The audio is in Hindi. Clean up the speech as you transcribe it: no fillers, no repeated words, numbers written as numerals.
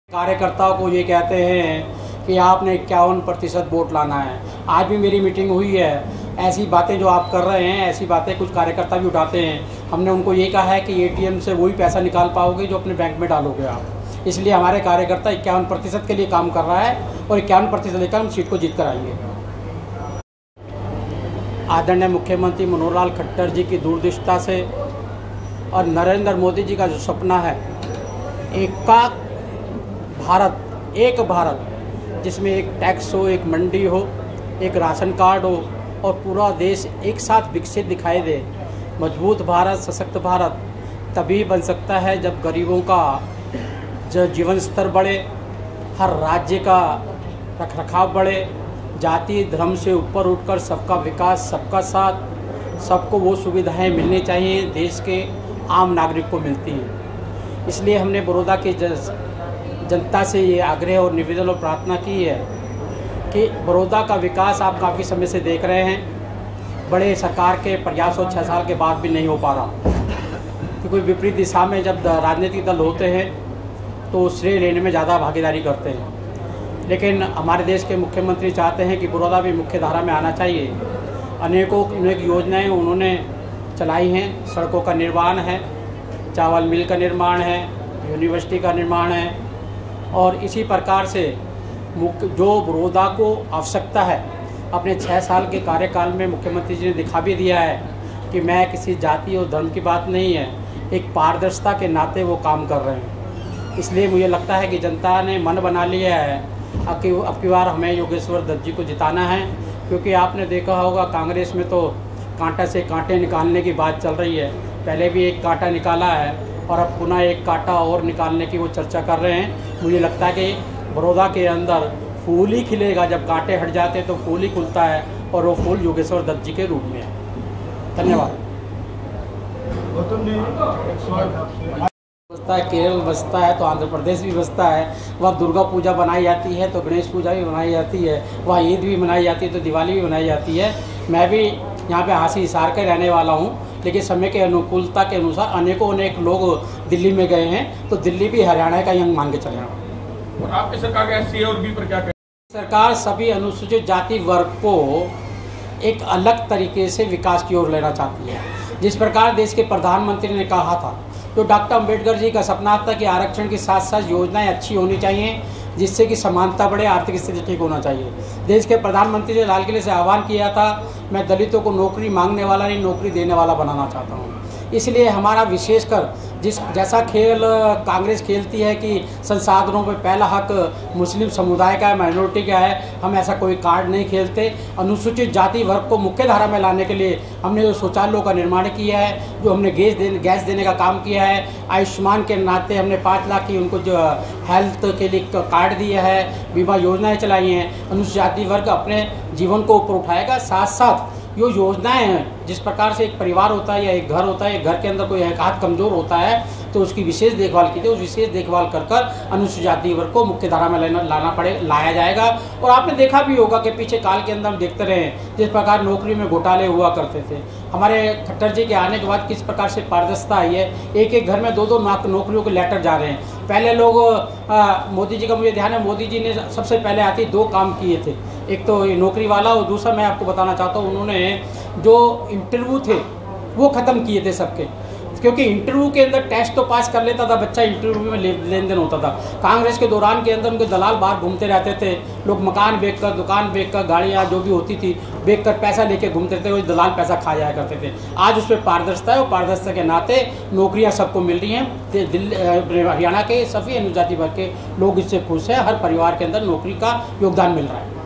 कार्यकर्ताओं को ये कहते हैं कि आपने 51% वोट लाना है। आज भी मेरी मीटिंग हुई है। ऐसी बातें जो आप कर रहे हैं, ऐसी बातें कुछ कार्यकर्ता भी उठाते हैं। हमने उनको ये कहा है कि एटीएम से वही पैसा निकाल पाओगे जो अपने बैंक में डालोगे आप। इसलिए हमारे कार्यकर्ता 51% के लिए काम कर रहा है और 51% लेकर हम सीट को जीत कर आएंगे। आदरणीय मुख्यमंत्री मनोहर लाल खट्टर जी की दूरदृष्टता से और नरेंद्र मोदी जी का जो सपना है, एक भारत जिसमें एक टैक्स हो, एक मंडी हो, एक राशन कार्ड हो और पूरा देश एक साथ विकसित दिखाई दे। मजबूत भारत, सशक्त भारत तभी बन सकता है जब गरीबों का जो जीवन स्तर बढ़े, हर राज्य का रखरखाव बढ़े, जाति धर्म से ऊपर उठकर सबका विकास, सबका साथ, सबको वो सुविधाएं मिलनी चाहिए देश के आम नागरिक को मिलती हैं। इसलिए हमने बड़ौदा की जनता से ये आग्रह और निवेदन और प्रार्थना की है कि बड़ौदा का विकास आप काफ़ी समय से देख रहे हैं। बड़े सरकार के प्रयास और 6 साल के बाद भी नहीं हो पा रहा, क्योंकि विपरीत दिशा में जब राजनीतिक दल होते हैं तो श्रेय लेने में ज़्यादा भागीदारी करते हैं। लेकिन हमारे देश के मुख्यमंत्री चाहते हैं कि बड़ौदा भी मुख्य धारा में आना चाहिए। अनेक योजनाएँ उन्होंने चलाई हैं। सड़कों का निर्माण है, चावल मिल का निर्माण है, यूनिवर्सिटी का निर्माण है और इसी प्रकार से जो बड़ौदा को आवश्यकता है, अपने 6 साल के कार्यकाल में मुख्यमंत्री जी ने दिखा भी दिया है कि मैं किसी जाति और धर्म की बात नहीं है, एक पारदर्शिता के नाते वो काम कर रहे हैं। इसलिए मुझे लगता है कि जनता ने मन बना लिया है अब की बार हमें योगेश्वर दत्त जी को जिताना है। क्योंकि आपने देखा होगा कांग्रेस में तो कांटा से कांटे निकालने की बात चल रही है। पहले भी एक कांटा निकाला है और अब पुनः एक कांटा और निकालने की वो चर्चा कर रहे हैं। मुझे लगता है कि बड़ौदा के अंदर फूल ही खिलेगा, जब कांटे हट जाते हैं तो फूल ही खुलता है और वो फूल योगेश्वर दत्त जी के रूप में है। धन्यवाद। बसता है, केरल बसता है तो आंध्र प्रदेश भी बसता है। वह दुर्गा पूजा बनाई जाती है तो गणेश पूजा भी बनाई जाती है, वह ईद भी मनाई जाती है तो दिवाली भी मनाई जाती है। मैं भी यहाँ पे हांसी हिसार का रहने वाला हूँ, लेकिन समय के अनुकूलता के अनुसार अनेक लोग दिल्ली में गए हैं तो दिल्ली भी हरियाणा का यंग मान के चले रहा हूँ। और आपकी सरकार का सी और बी पर क्या करें? सरकार सभी अनुसूचित जाति वर्ग को एक अलग तरीके से विकास की ओर लेना चाहती है। जिस प्रकार देश के प्रधानमंत्री ने कहा था, तो डॉक्टर अम्बेडकर जी का सपना था कि आरक्षण के साथ साथ योजनाएं अच्छी होनी चाहिए जिससे कि समानता बढ़े, आर्थिक स्थिति ठीक होना चाहिए। देश के प्रधानमंत्री ने लाल किले से आह्वान किया था, मैं दलितों को नौकरी मांगने वाला नहीं, नौकरी देने वाला बनाना चाहता हूँ। इसलिए हमारा विशेषकर जैसा खेल कांग्रेस खेलती है कि संसाधनों पे पहला हक मुस्लिम समुदाय का है, माइनॉरिटी का है, हम ऐसा कोई कार्ड नहीं खेलते। अनुसूचित जाति वर्ग को मुख्य धारा में लाने के लिए हमने जो शौचालयों का निर्माण किया है, जो हमने गैस देने का काम किया है, आयुष्मान के नाते हमने 5 लाख की उनको जो हेल्थ के लिए कार्ड दिया है, बीमा योजनाएँ चलाई हैं। अनुसूचित जाति वर्ग अपने जीवन को ऊपर उठाएगा। साथ साथ जो योजनाएं हैं, जिस प्रकार से एक परिवार होता है या एक घर होता है, एक घर के अंदर कोई एक हाथ कमज़ोर होता है तो उसकी विशेष देखभाल की जाए। उस विशेष देखभाल कर अनुसूचित जाति वर्ग को मुख्य धारा में लाया जाएगा। और आपने देखा भी होगा कि पीछे काल के अंदर हम देखते रहे जिस प्रकार नौकरी में घोटाले हुआ करते थे। हमारे खट्टर जी के आने के बाद किस प्रकार से पारदर्शिता आई है। एक घर में 2 नौकरियों के लेटर जा रहे हैं। पहले लोग मोदी जी का मुझे ध्यान है, मोदी जी ने सबसे पहले आते 2 काम किए थे, एक तो ये नौकरी वाला और दूसरा मैं आपको बताना चाहता हूँ, उन्होंने जो इंटरव्यू थे वो ख़त्म किए थे सबके। क्योंकि इंटरव्यू के अंदर टेस्ट तो पास कर लेता था बच्चा, इंटरव्यू में लेन देन होता था। कांग्रेस के दौरान के अंदर उनके दलाल बाहर घूमते रहते थे। लोग मकान बेचकर, दुकान बेचकर, गाड़ियाँ जो भी होती थी बेचकर पैसा लेके घूमते थे, वो दलाल पैसा खा जाया करते थे। आज उसमें पारदर्शिता है और पारदर्शिता के नाते नौकरियाँ सबको मिल रही हैं। हरियाणा के सभी अनुजाति वर्ग के लोग इससे खुश हैं। हर परिवार के अंदर नौकरी का योगदान मिल रहा है।